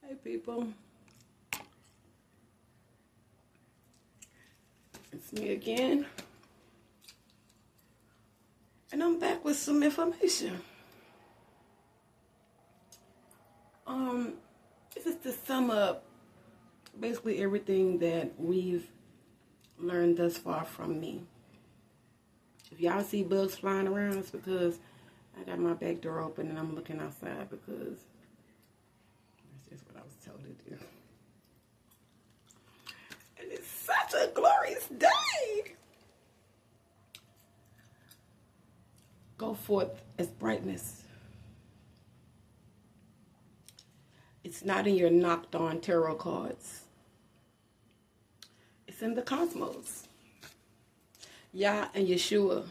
Hey people, it's me again, and I'm back with some information. This is to sum up basically everything that we've learned thus far from me. If y'all see bugs flying around, it's because I got my back door open and I'm looking outside because that's just what I was told to do. And it's such a glorious day. Go forth as brightness. It's not in your knocked on tarot cards. It's in the cosmos. Yah and Yeshua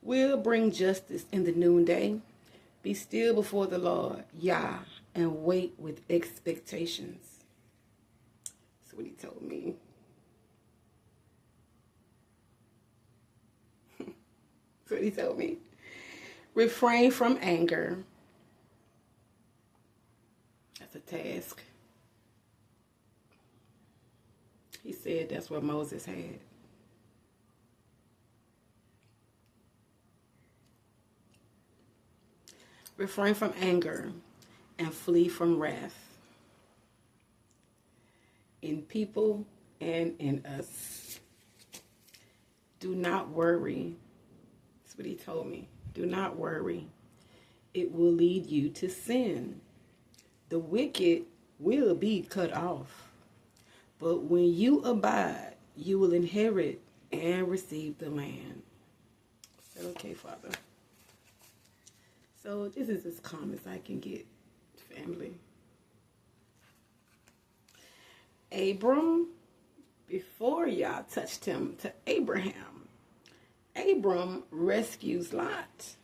will bring justice in the noonday. Be still before the Lord, Yah, and wait with expectations. That's what he told me. That's what he told me. Refrain from anger. That's a task. He said that's what Moses had. Refrain from anger and flee from wrath in people and in us. Do not worry. That's what he told me. Do not worry. It will lead you to sin. The wicked will be cut off. But when you abide, you will inherit and receive the land. I said, okay, Father. So this is as calm as I can get, family. Abram, before Yah touched him to Abraham, Abram rescues Lot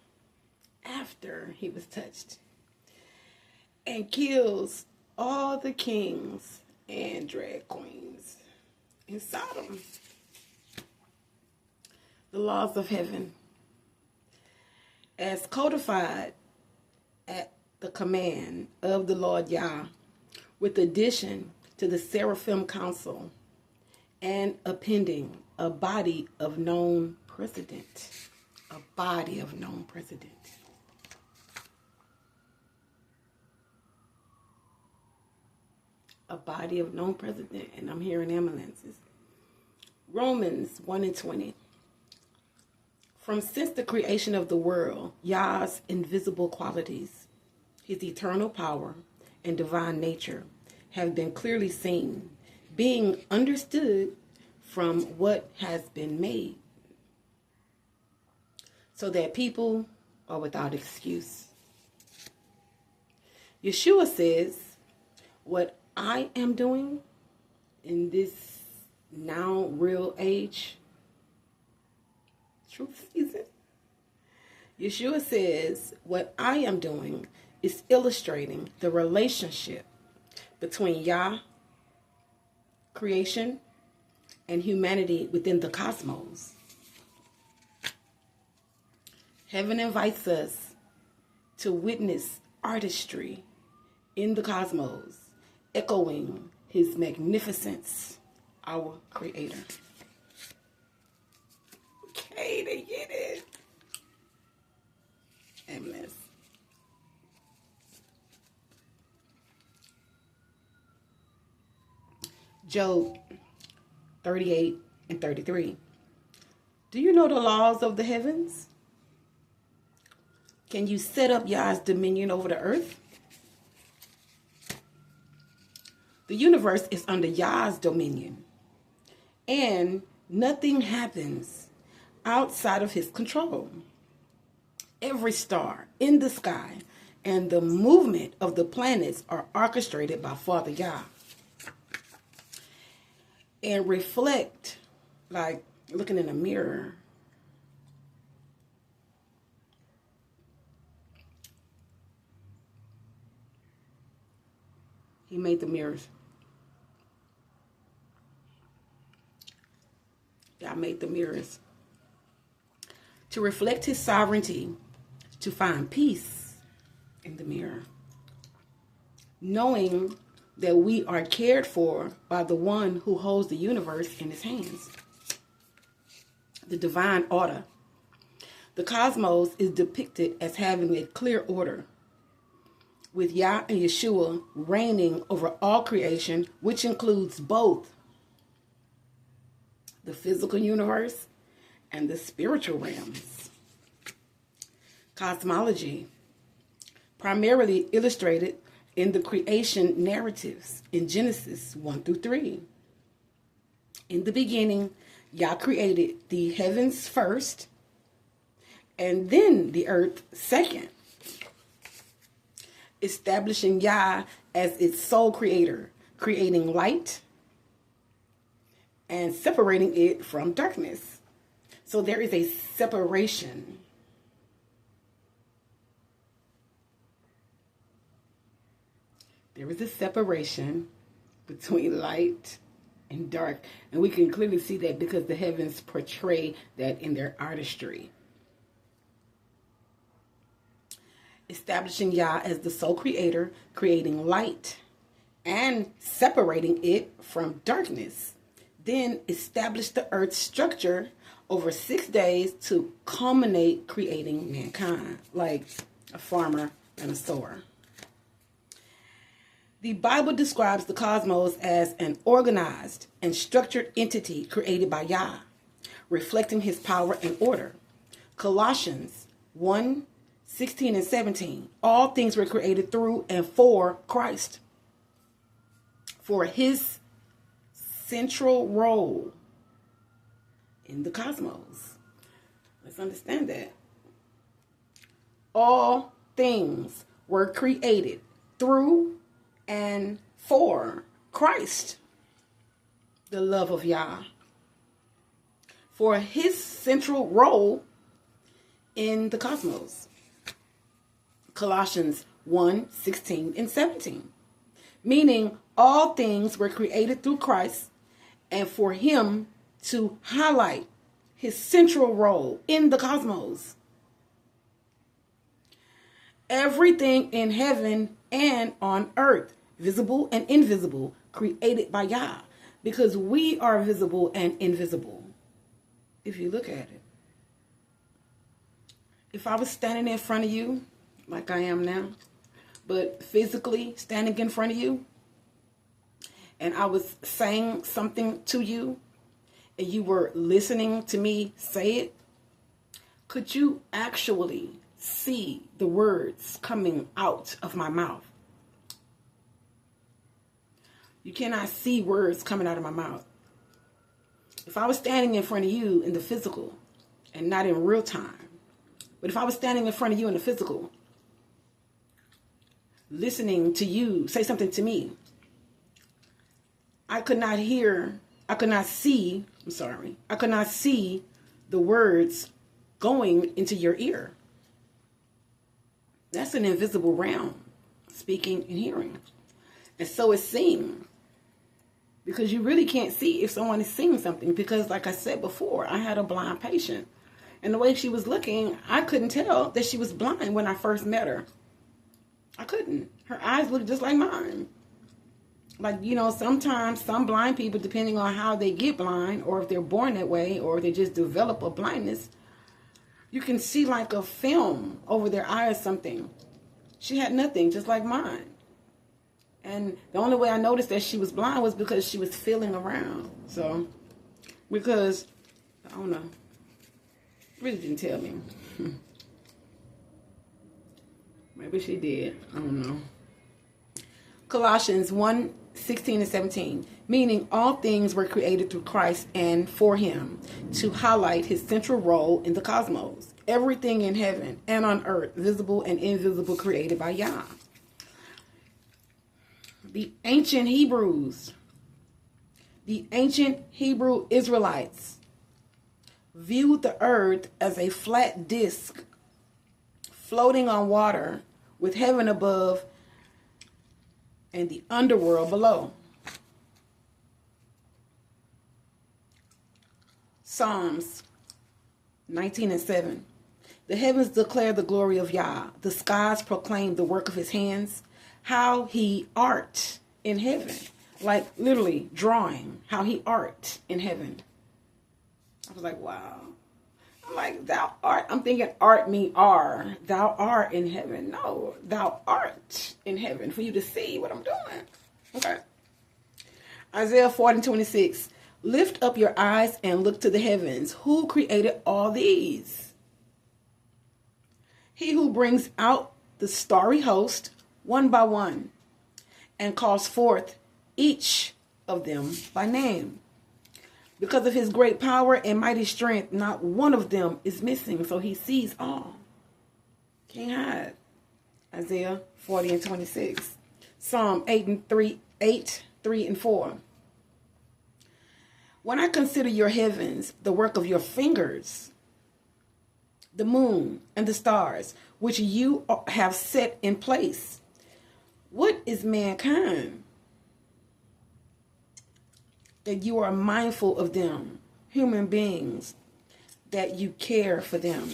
after he was touched and kills all the kings and drag queens in Sodom. The laws of heaven, as codified at the command of the Lord Yah, with addition to the Seraphim Council and appending a body of known precedent. A body of known precedent. A body of known precedent, and I'm hearing ambulances. Romans 1:20. From since the creation of the world, Yah's invisible qualities, his eternal power and divine nature have been clearly seen, being understood from what has been made, so that people are without excuse. Yeshua says, what I am doing in this now real age, truth season, Yeshua says, what I am doing is illustrating the relationship between Yah, creation, and humanity within the cosmos. Heaven invites us to witness artistry in the cosmos, echoing his magnificence, our creator. Okay, they get it. Endless. Job 38 and 33. Do you know the laws of the heavens? Can you set up Yah's dominion over the earth? The universe is under Yah's dominion, and nothing happens outside of his control. Every star in the sky and the movement of the planets are orchestrated by Father Yah and reflect like looking in a mirror. He made the mirrors. Yah made the mirrors to reflect his sovereignty, to find peace in the mirror, knowing that we are cared for by the one who holds the universe in his hands. The divine order. The cosmos is depicted as having a clear order, with Yah and Yeshua reigning over all creation, which includes both the physical universe and the spiritual realms. Cosmology, primarily illustrated in the creation narratives in Genesis 1 through 3. In the beginning, Yah created the heavens first, and then the earth second, establishing Yah as its sole creator, creating light and separating it from darkness. So there is a separation. There is a separation between light and dark. And we can clearly see that because the heavens portray that in their artistry. Establishing Yah as the sole creator, creating light and separating it from darkness. Then establish the earth's structure over 6 days to culminate creating mankind, like a farmer and a sower. The Bible describes the cosmos as an organized and structured entity created by Yah, reflecting his power and order. Colossians 1:16 and 17. All things were created through and for Christ, for his central role in the cosmos. Let's understand that. All things were created through and for Christ, the love of Yah, for his central role in the cosmos. Colossians 1:16 and 17. Meaning all things were created through Christ and for him to highlight his central role in the cosmos. Everything in heaven and on earth, visible and invisible, created by Yah, because we are visible and invisible. If you look at it. If I was standing in front of you, like I am now, but physically standing in front of you, and I was saying something to you, and you were listening to me say it, could you actually see the words coming out of my mouth? You cannot see words coming out of my mouth. If I was standing in front of you in the physical, and not in real time, but if I was standing in front of you in the physical, listening to you say something to me, I could not see the words going into your ear. That's an invisible realm, speaking and hearing. And so it's seeing. Because you really can't see if someone is seeing something. Because like I said before, I had a blind patient. And the way she was looking, I couldn't tell that she was blind when I first met her. I couldn't. Her eyes looked just like mine. Like, sometimes some blind people, depending on how they get blind, or if they're born that way, or if they just develop a blindness, you can see like a film over their eye or something. She had nothing, just like mine. And the only way I noticed that she was blind was because she was feeling around. So, because, I don't know, really didn't tell me. Maybe she did. I don't know. Colossians 1:16 and 17. Meaning all things were created through Christ and for him, to highlight his central role in the cosmos. Everything in heaven and on earth, visible and invisible, created by Yah. The ancient Hebrew Israelites viewed the earth as a flat disk floating on water, with heaven above and the underworld below. Psalms 19 and 7. The heavens declare the glory of Yah. The skies proclaim the work of his hands. How he art in heaven. Like literally drawing, how he art in heaven. I was like, wow. I'm like, thou art. I'm thinking art mean are. Thou art in heaven. No, thou art in heaven for you to see what I'm doing. Okay. Isaiah 40:26. Lift up your eyes and look to the heavens. Who created all these? He who brings out the starry host one by one and calls forth each of them by name. Because of his great power and mighty strength, not one of them is missing. So he sees all. Can't hide. Isaiah 40:26. Psalm 8:3-4. When I consider your heavens, the work of your fingers, the moon and the stars, which you have set in place, what is mankind that you are mindful of them, human beings, that you care for them?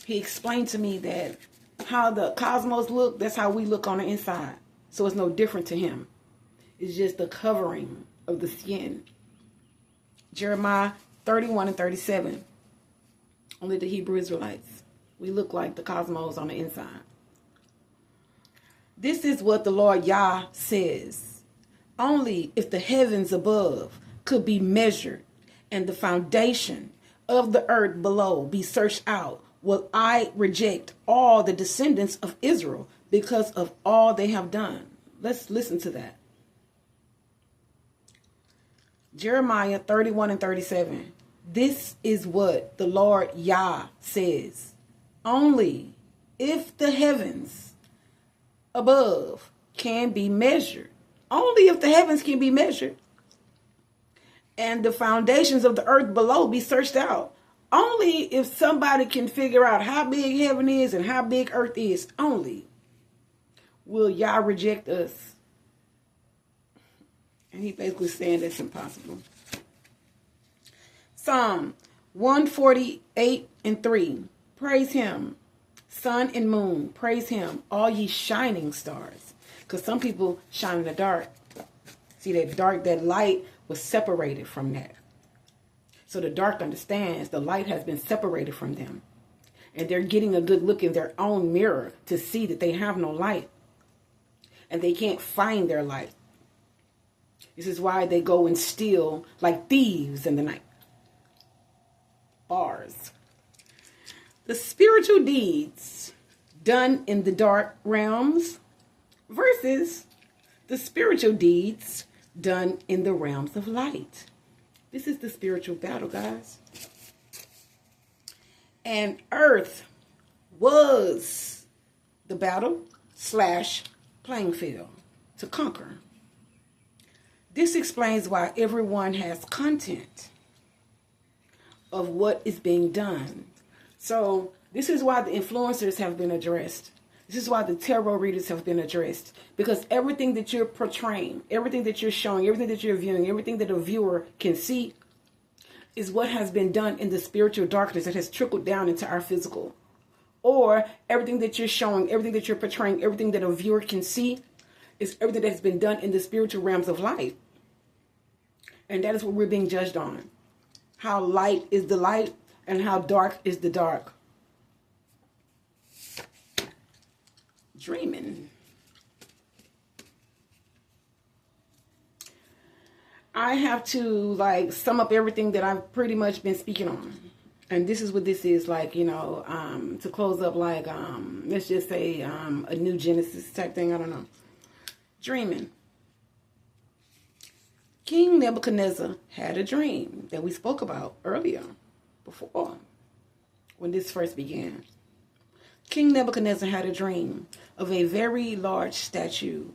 He explained to me that how the cosmos look, that's how we look on the inside. So it's no different to him. It's just the covering of the skin. Jeremiah 31:37. Only the Hebrew Israelites. We look like the cosmos on the inside. This is what the Lord Yah says. Only if the heavens above could be measured and the foundation of the earth below be searched out, will I reject all the descendants of Israel because of all they have done. Let's listen to that. Jeremiah 31:37. This is what the Lord Yah says. Only if the heavens above can be measured. Only if the heavens can be measured. And the foundations of the earth below be searched out. Only if somebody can figure out how big heaven is and how big earth is. Only will Yah reject us. And he basically saying that's impossible. Psalm 148:3. Praise him, sun and moon. Praise him, all ye shining stars. Because some people shine in the dark. See, that dark, that light was separated from that. So the dark understands the light has been separated from them. And they're getting a good look in their own mirror to see that they have no light. And they can't find their light. This is why they go and steal like thieves in the night. Bars. The spiritual deeds done in the dark realms versus the spiritual deeds done in the realms of light. This is the spiritual battle, guys. And earth was the battle / playing field to conquer. This explains why everyone has content of what is being done. So this is why the influencers have been addressed. This is why the tarot readers have been addressed. Because everything that you're portraying, everything that you're showing, everything that you're viewing, everything that a viewer can see is what has been done in the spiritual darkness that has trickled down into our physical. Or everything that you're showing, everything that you're portraying, everything that a viewer can see is everything that has been done in the spiritual realms of light. And that is what we're being judged on. How light is the light and how dark is the dark. Dreaming. I have to sum up everything that I've pretty much been speaking on. And this is what this is to close up let's just say a new Genesis type thing. I don't know. Dreaming. King Nebuchadnezzar had a dream that we spoke about earlier, before, when this first began. King Nebuchadnezzar had a dream of a very large statue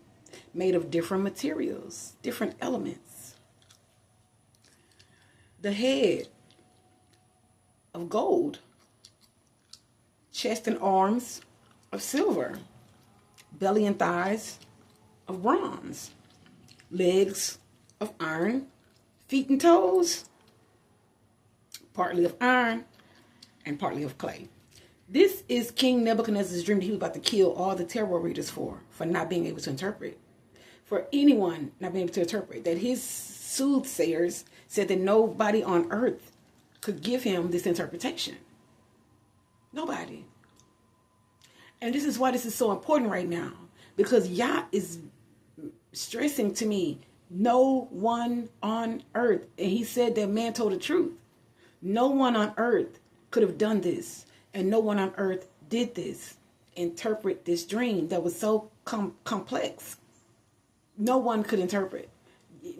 made of different materials, different elements. The head of gold, chest and arms of silver, belly and thighs of bronze, legs of iron, feet and toes, partly of iron and partly of clay. This is King Nebuchadnezzar's dream that he was about to kill all the tarot readers for not being able to interpret, for anyone not being able to interpret, that his soothsayers said that nobody on earth could give him this interpretation. Nobody. And this is why this is so important right now, because Yah is stressing to me, no one on earth, and he said that man told the truth, no one on earth could have done this, and no one on earth did this, interpret this dream that was so complex. No one could interpret.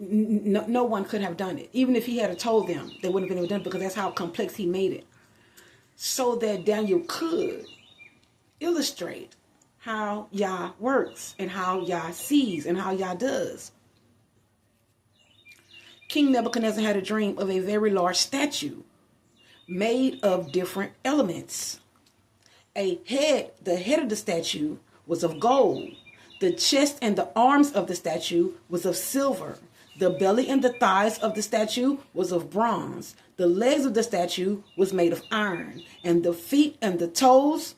No one could have done it. Even if he had told them, they wouldn't have been able to do it, because that's how complex he made it. So that Daniel could illustrate how Yah works and how Yah sees and how Yah does. King Nebuchadnezzar had a dream of a very large statue made of different elements. The head of the statue was of gold. The chest and the arms of the statue was of silver. The belly and the thighs of the statue was of bronze. The legs of the statue was made of iron, and the feet and the toes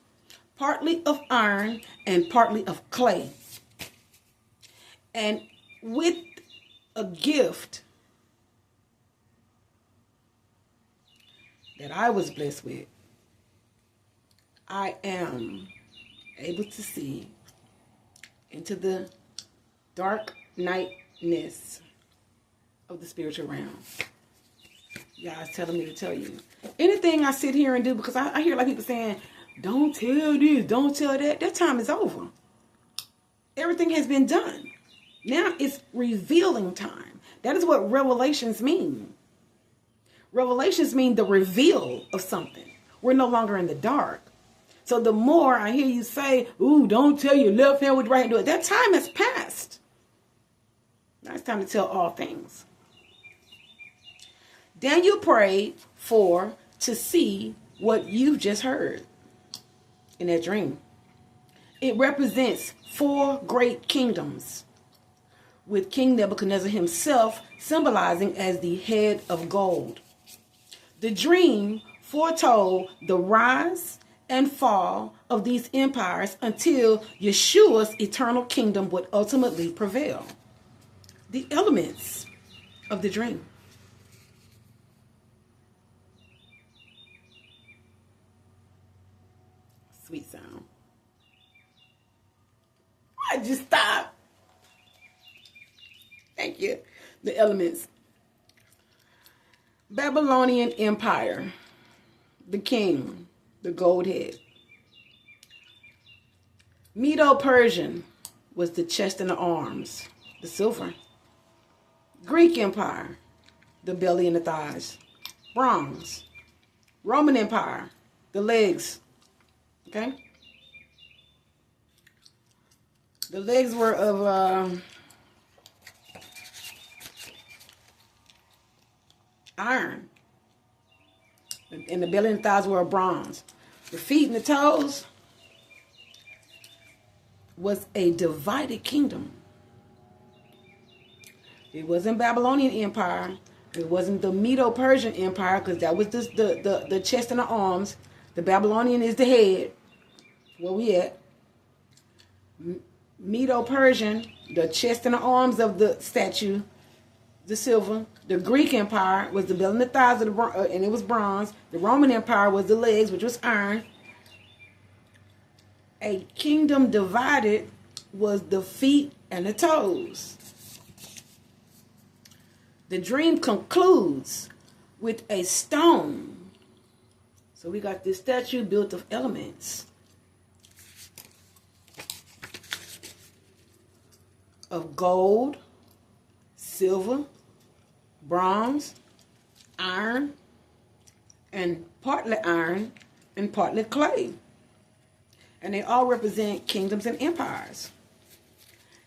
partly of iron and partly of clay. And with a gift that I was blessed with, I am able to see into the dark nightness of the spiritual realm. Yah is telling me to tell you. Anything I sit here and do, because I hear like people saying, don't tell this, don't tell that. That time is over. Everything has been done. Now it's revealing time. That is what revelations mean. Revelations mean the reveal of something. We're no longer in the dark. So the more I hear you say, ooh, don't tell your left hand what right hand do it, that time has passed. Now it's time to tell all things. Daniel prayed to see what you just heard in that dream. It represents 4 great kingdoms, with King Nebuchadnezzar himself symbolizing as the head of gold. The dream foretold the rise and fall of these empires until Yeshua's eternal kingdom would ultimately prevail. The elements of the dream. Sweet sound. I just stopped. Thank you. The elements. Babylonian Empire. The king. The gold head. Medo-Persian was the chest and the arms. The silver. Greek Empire. The belly and the thighs. Bronze. Roman Empire. The legs. Okay? The legs were of iron. And the belly and thighs were of bronze. The feet and the toes was a divided kingdom. It wasn't Babylonian Empire. It wasn't the Medo-Persian Empire, because that was the chest and the arms. The Babylonian is the head. Where we at? Medo-Persian, the chest and the arms of the statue, the silver. The Greek Empire was the belly and the thighs, and it was bronze. The Roman Empire was the legs, which was iron. A kingdom divided was the feet and the toes. The dream concludes with a stone. So we got this statue built of elements. Of gold, silver, bronze, iron, and partly clay. And they all represent kingdoms and empires.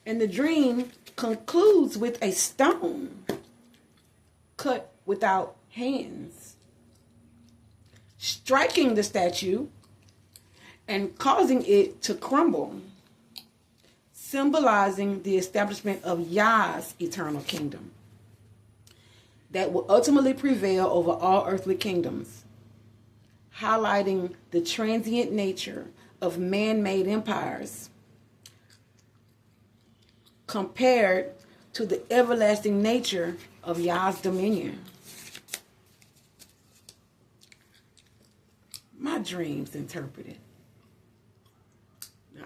And the dream concludes with a stone cut without hands, striking the statue and causing it to crumble, symbolizing the establishment of Yah's eternal kingdom that will ultimately prevail over all earthly kingdoms, highlighting the transient nature of man-made empires compared to the everlasting nature of Yah's dominion. My dreams interpreted.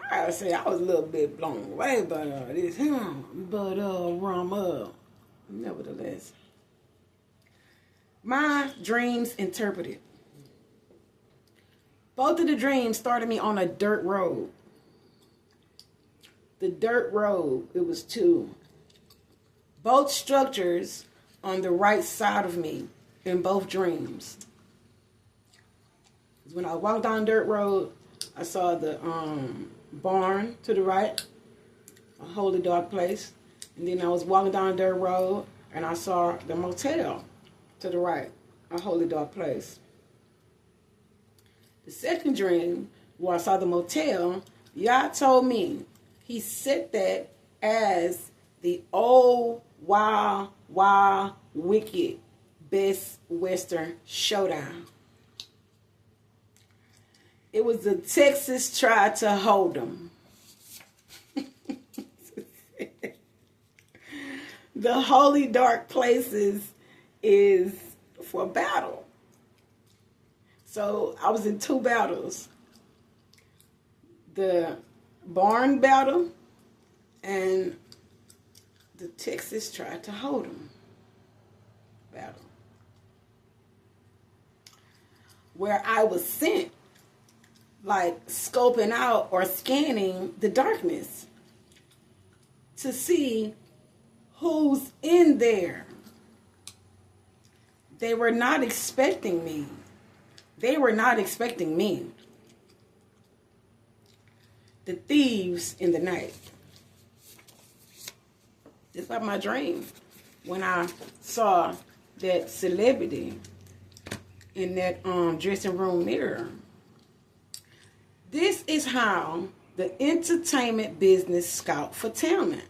I gotta say, I was a little bit blown away by this hymn, but nevertheless, my dreams interpreted. Both of the dreams started me on a dirt road. The dirt road, it was two. Both structures on the right side of me in both dreams. When I walked down dirt road, I saw the barn to the right, a holy dark place. And then I was walking down dirt road and I saw the motel to the right, a holy dark place. The second dream, where I saw the motel, Yah told me he set that as the old wild, wicked Best Western Showdown. It was the Texas tried to hold them. The holy dark places is for battle. So I was in two battles. The barn battle and the Texas tried to hold them battle. Where I was sent, like scoping out or scanning the darkness to see who's in there. They were not expecting me. They were not expecting me. The thieves in the night. It's like my dream when I saw that celebrity in that dressing room mirror. This is how the entertainment business scout for talent.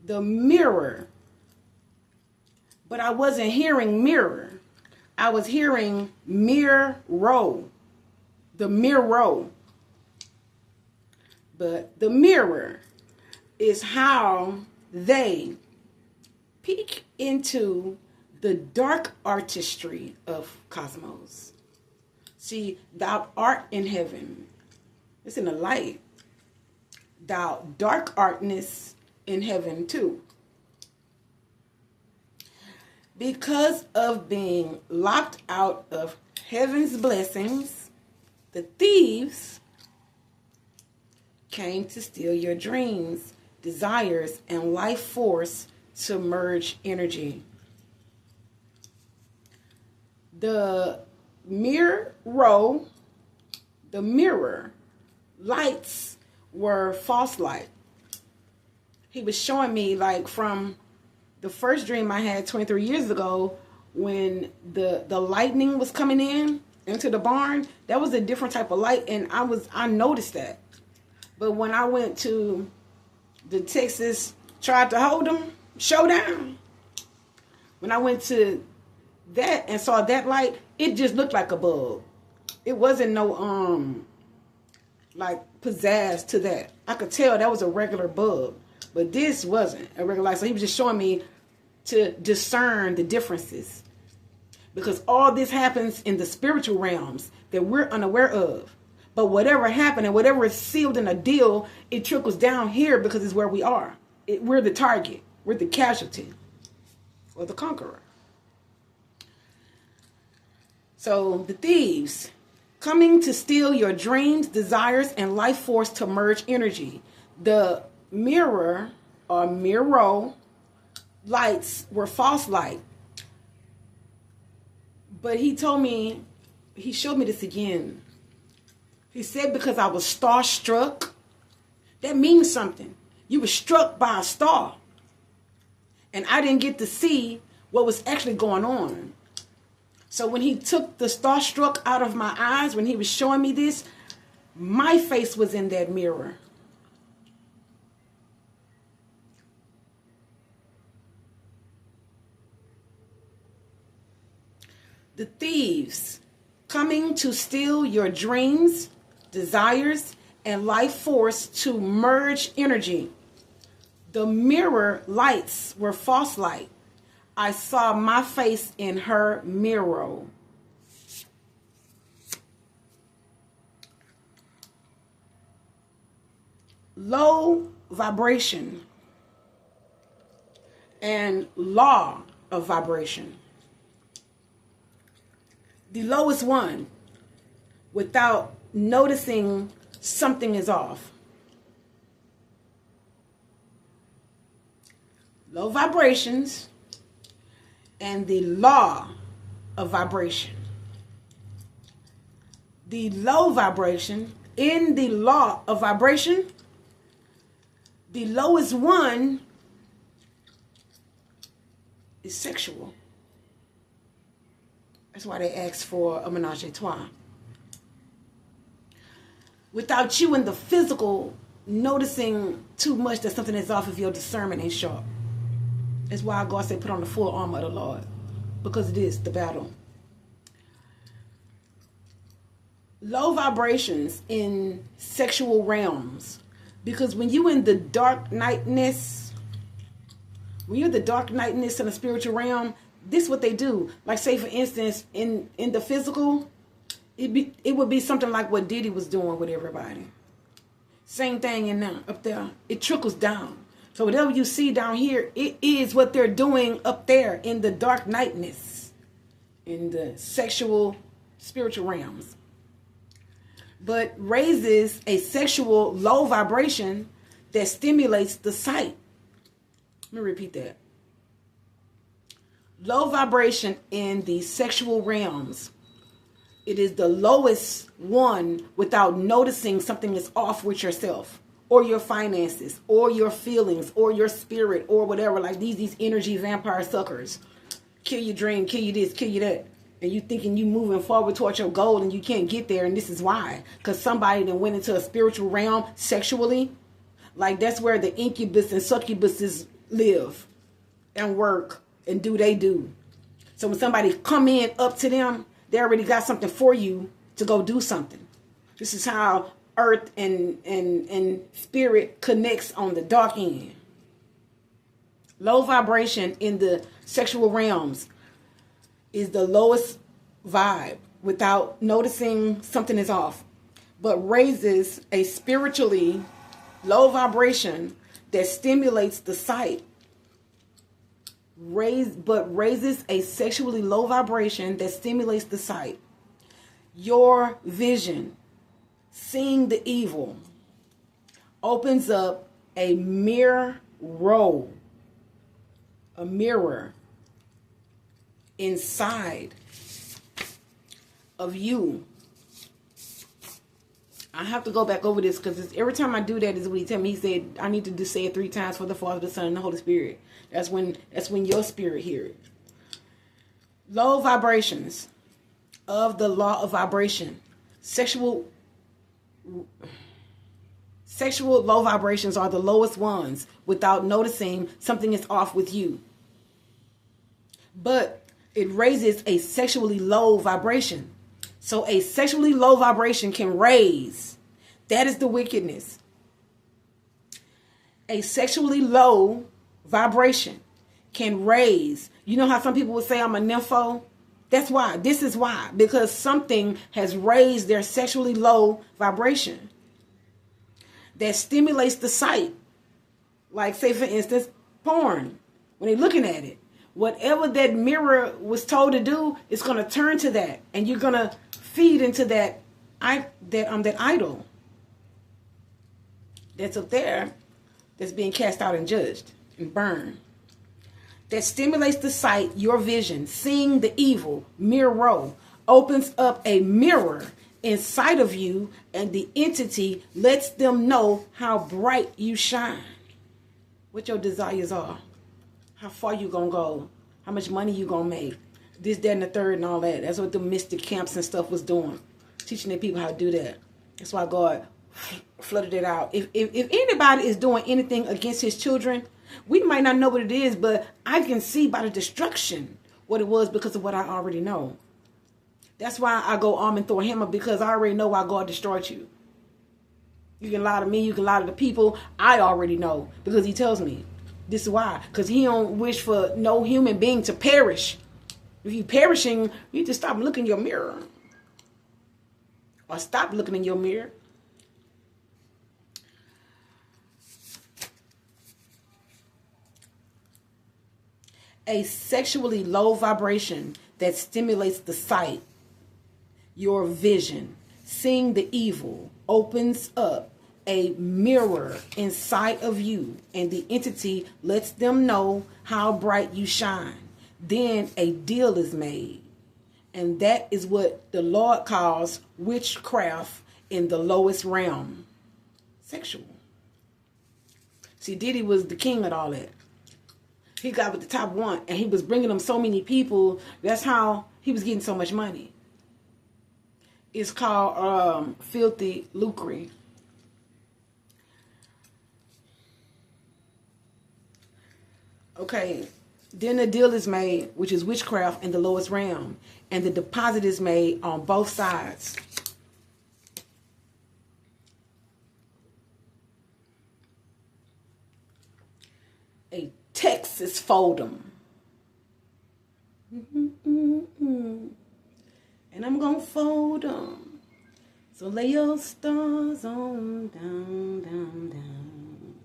The mirror. But I wasn't hearing mirror. I was hearing mirror. The mirror. But the mirror is how they peek into the dark artistry of cosmos. See, thou art in heaven. It's in the light. Thou dark artness in heaven too. Because of being locked out of heaven's blessings, the thieves came to steal your dreams, desires, and life force to merge energy. The mirror lights were false light. He was showing me, like, from the first dream I had 23 years ago, when the lightning was coming into the barn. That was a different type of light, and I noticed that. But when I went to the Texas tried to hold them showdown, when I went to that and saw that light, it just looked like a bulb. It wasn't no like pizzazz to that. I could tell that was a regular bulb, but this wasn't a regular light. So he was just showing me to discern the differences, because all this happens in the spiritual realms that we're unaware of. But whatever happened and whatever is sealed in a deal, it trickles down here because it's where we are. We're the target. We're the casualty or the conqueror. So the thieves coming to steal your dreams, desires, and life force to merge energy. The mirror or mirror lights were false light. But he showed me this again. He said, because I was starstruck. That means something. You were struck by a star. And I didn't get to see what was actually going on. So when he took the starstruck out of my eyes, when he was showing me this, my face was in that mirror. The thieves coming to steal your dreams, desires, and life force to merge energy. The mirror lights were false light. I saw my face in her mirror. Low vibration and law of vibration. The lowest one, without noticing something is off. Low vibrations and the law of vibration. The low vibration, in the law of vibration, the lowest one is sexual. That's why they ask for a menage a trois. Without you in the physical noticing too much that something is off, if your discernment ain't sharp. That's why God said put on the full armor of the Lord. Because it is the battle. Low vibrations in sexual realms. Because when you in the dark nightness, when you're in the dark nightness in the spiritual realm, this is what they do. Like say for instance, in the physical, it would be something like what Diddy was doing with everybody. Same thing in there, up there. It trickles down. So whatever you see down here, it is what they're doing up there in the dark nightness, in the sexual, spiritual realms. But raises a sexual low vibration that stimulates the sight. Let me repeat that. Low vibration in the sexual realms. It is the lowest one without noticing something is off with yourself or your finances or your feelings or your spirit or whatever. Like these energy vampire suckers. Kill your dream, kill you this, kill you that. And you thinking you moving forward towards your goal and you can't get there. And this is why. Because somebody that went into a spiritual realm sexually. Like that's where the incubus and succubuses live and work and do they do. So when somebody come in up to them, they already got something for you to go do something. This is how earth and spirit connects on the dark end. Low vibration in the sexual realms is the lowest vibe without noticing something is off, but raises a spiritually low vibration that stimulates the sight. Raises a sexually low vibration that stimulates the sight. Your vision, seeing the evil, opens up a mirror, a mirror inside of you. I have to go back over this because every time I do that is what he tell me. He said I need to say it 3 times for the Father, the Son, and the Holy Spirit. That's when your spirit hear it. Low vibrations of the law of vibration. Sexual low vibrations are the lowest ones without noticing something is off with you. But it raises a sexually low vibration. So a sexually low vibration can raise. That is the wickedness. A sexually low vibration can raise. You know how some people would say I'm a nympho? That's why. This is why. Because something has raised their sexually low vibration that stimulates the sight. Like say for instance, porn. When they're looking at it. Whatever that mirror was told to do, it's going to turn to that. And you're going to feed into that idol that's up there that's being cast out and judged and burned. That stimulates the sight, your vision, seeing the evil, mirror, opens up a mirror inside of you, and the entity lets them know how bright you shine, what your desires are, how far you gonna go, how much money you gonna make, this, that, and the third, and all that. That's what the mystic camps and stuff was doing, teaching their people how to do that. That's why God flooded it out. If anybody is doing anything against his children, we might not know what it is, but I can see by the destruction what it was because of what I already know. That's why I go arm and Thor hammer, because I already know why God destroyed you. You can lie to me. You can lie to the people. I already know because he tells me. This is why. Because he don't wish for no human being to perish. If you perishing, you just stop looking in your mirror. Or stop looking in your mirror. A sexually low vibration that stimulates the sight, your vision. Seeing the evil opens up a mirror inside of you, and the entity lets them know how bright you shine. Then a deal is made. And that is what the Lord calls witchcraft in the lowest realm. Sexual. See, Diddy was the king of all that. He got with the top one, and he was bringing them so many people. That's how he was getting so much money. It's called filthy lucre. Okay, then a deal is made, which is witchcraft in the lowest realm, and the deposit is made on both sides. A Texas Fold'em. And I'm gonna fold them. So lay your stars on down, down, down.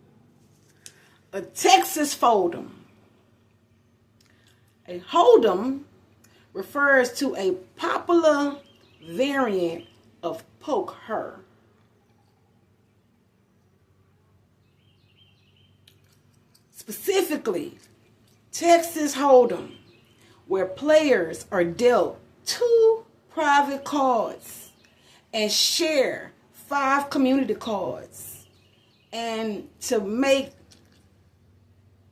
A Texas Fold'em. A hold'em refers to a popular variant of poker. Specifically, Texas Hold'em, where players are dealt 2 private cards and share 5 community cards. And to make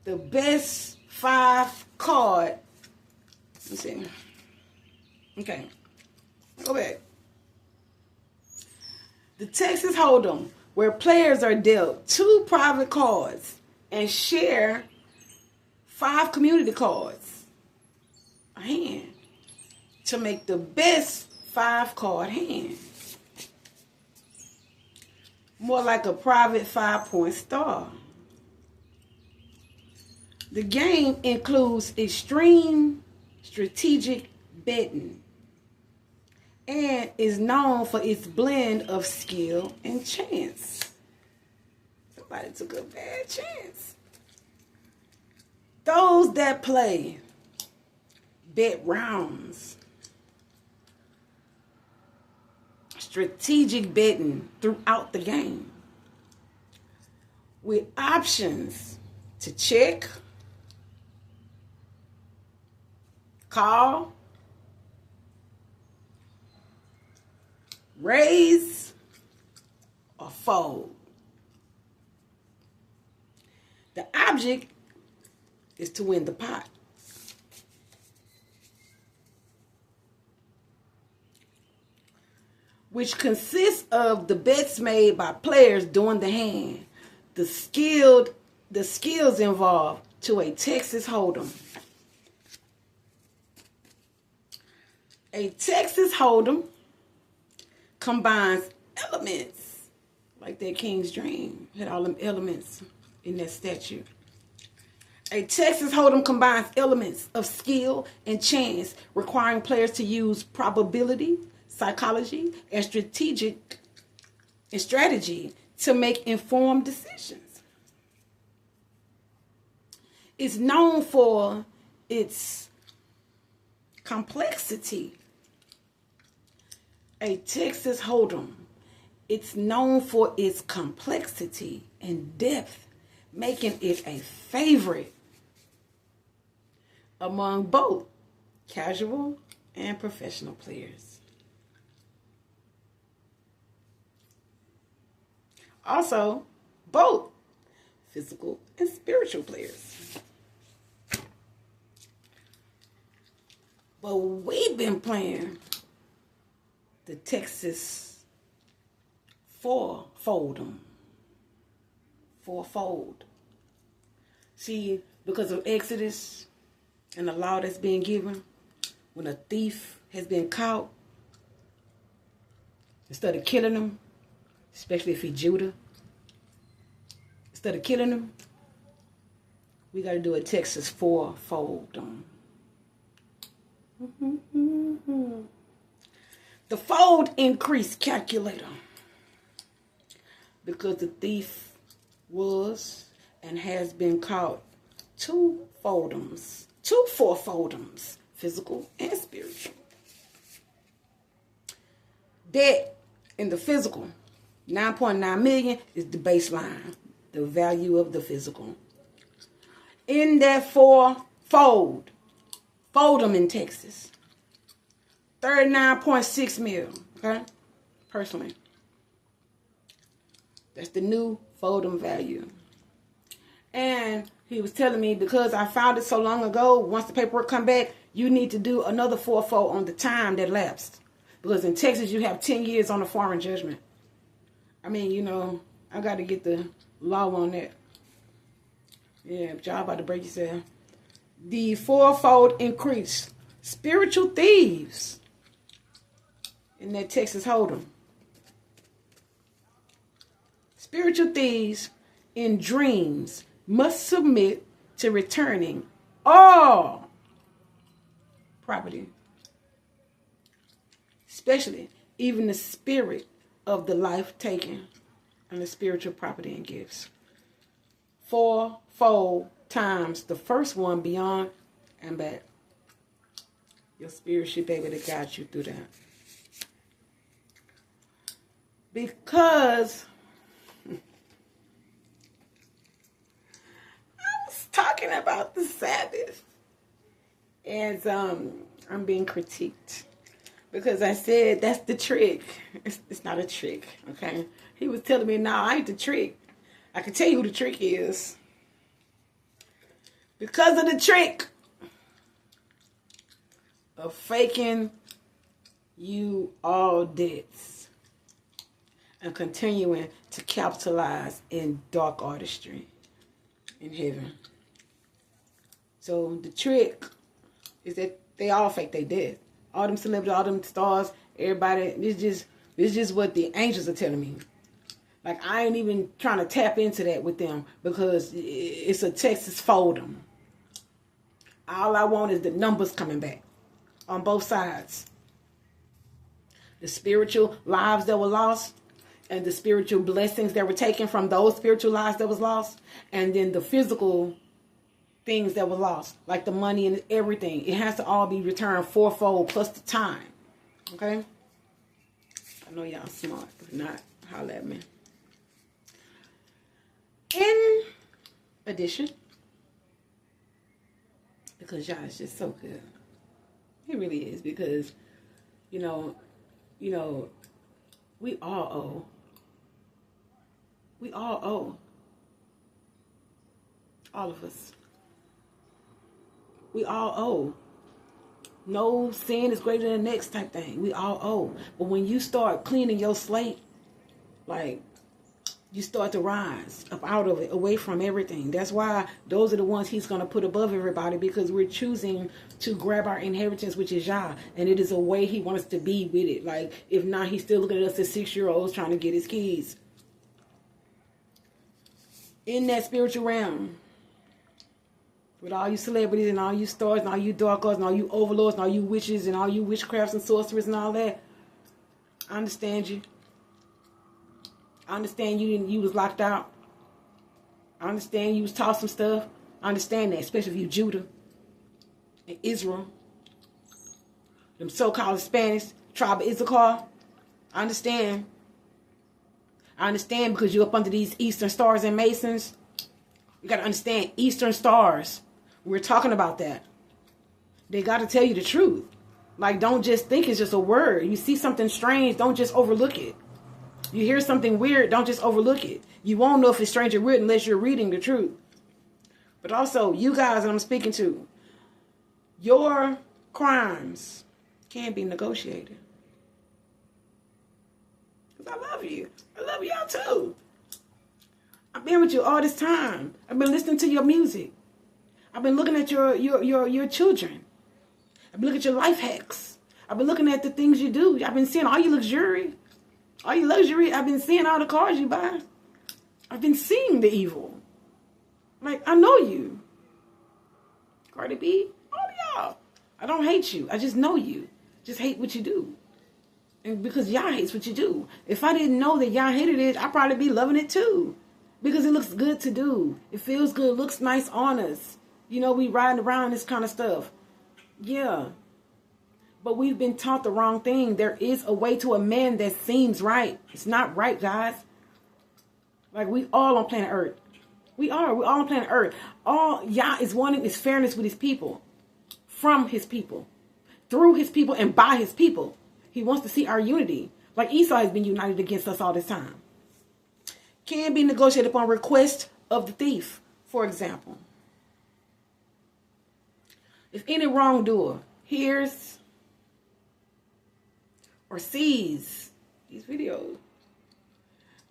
the best 5 card, let's see. Okay, go back. The Texas Hold'em, where players are dealt 2 private cards and share 5 community cards a hand to make the best 5-card hand. More like a private 5-point star. The game includes extreme strategic betting and is known for its blend of skill and chance. Somebody took a bad chance. Those that play bet rounds, strategic betting throughout the game, with options to check, call, raise, or fold. The object is to win the pot. Which consists of the bets made by players during the hand, the skills involved to a Texas Hold'em. A Texas Hold'em combines elements, like that King's Dream had all them elements in that statue. A Texas Hold'em combines elements of skill and chance, requiring players to use probability, psychology, and strategy to make informed decisions. It's known for its complexity. A Texas Hold'em, it's known for its complexity and depth, making it a favorite among both casual and professional players. Also, both physical and spiritual players. But we've been playing the Texas Fold'em. Fourfold. See, because of Exodus and the law that's being given, when a thief has been caught, instead of killing him, especially if he's Judah. Instead of killing him, we got to do a Texas fourfold. The fold increase calculator. Because the thief was and has been caught two foldums, two fourfoldums, physical and spiritual. Debt in the physical, 9.9 million is the baseline, the value of the physical. In that fourfold, foldum in Texas, 39.6 mil, okay, personally. That's the new foldum value. And he was telling me, because I found it so long ago, once the paperwork come back, you need to do another fourfold on the time that lapsed. Because in Texas, you have 10 years on a foreign judgment. I mean, you know, I got to get the law on that. Yeah, but y'all about to break yourself. The fourfold increase. Spiritual thieves in that Texas Hold'em. Spiritual thieves in dreams must submit to returning all property, especially even the spirit of the life taken and the spiritual property and gifts. Fourfold times the first one beyond and back. Your spirit should be able to guide you through that. Because I was talking about the Sabbath, and I'm being critiqued because I said that's the trick. It's not a trick, okay? He was telling me, no, I ain't the trick. I can tell you who the trick is. Because of the trick of faking you all debts and continuing to capitalize in dark artistry in heaven. So the trick is that they all fake they dead. All them celebrities, all them stars, everybody, it's just what the angels are telling me. Like, I ain't even trying to tap into that with them because it's a Texas Fold'em. All I want is the numbers coming back on both sides. The spiritual lives that were lost and the spiritual blessings that were taken from those spiritual lives that was lost, and then the physical things that were lost, like the money and everything. It has to all be returned fourfold plus the time. Okay? I know y'all smart. If not, holler at me. In addition, because y'all is just so good. It really is, because, you know, we all owe. We all owe. All of us. We all owe. No sin is greater than the next type thing. We all owe. But when you start cleaning your slate, like, you start to rise up out of it, away from everything. That's why those are the ones he's going to put above everybody, because we're choosing to grab our inheritance, which is Yah. And it is a way he wants us to be with it. Like, if not, he's still looking at us as 6-year-olds trying to get his keys. In that spiritual realm, with all you celebrities and all you stars and all you dark arts and all you overlords and all you witches and all you witchcrafts and sorcerers and all that, I understand you. I understand you was locked out. I understand you was taught some stuff. I understand that, especially if you Judah and Israel. Them so-called Hispanics, tribe of Issachar. I understand. I understand, because you're up under these Eastern Stars and Masons. You got to understand, Eastern Stars. We're talking about that. They got to tell you the truth. Like, don't just think it's just a word. You see something strange, don't just overlook it. You hear something weird, don't just overlook it. You won't know if it's strange or weird unless you're reading the truth. But also, you guys that I'm speaking to, your crimes can be negotiated. Because I love you. I love y'all too. I've been with you all this time. I've been listening to your music. I've been looking at your children. I've been looking at your life hacks. I've been looking at the things you do. I've been seeing all your luxury. All your luxury, I've been seeing all the cars you buy. I've been seeing the evil. Like, I know you. Cardi B, all of y'all. I don't hate you. I just know you. Just hate what you do. And because y'all hates what you do. If I didn't know that y'all hated it, I'd probably be loving it too. Because it looks good to do. It feels good. It looks nice on us. You know, we riding around this kind of stuff. Yeah. But we've been taught the wrong thing. There is a way to a man that seems right. It's not right, guys. Like, we all on planet Earth. We are. We're all on planet Earth. All Yah is wanting is fairness with his people. From his people. Through his people and by his people. He wants to see our unity. Like Esau has been united against us all this time. Can be negotiated upon request of the thief, for example. If any wrongdoer hears or sees these videos,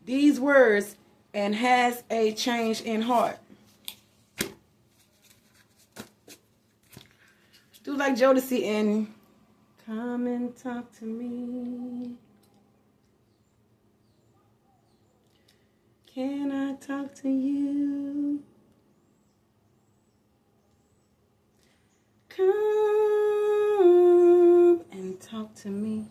these words, and has a change in heart, do like Jodeci and come and talk to me. Can I talk to you? Come and talk to me.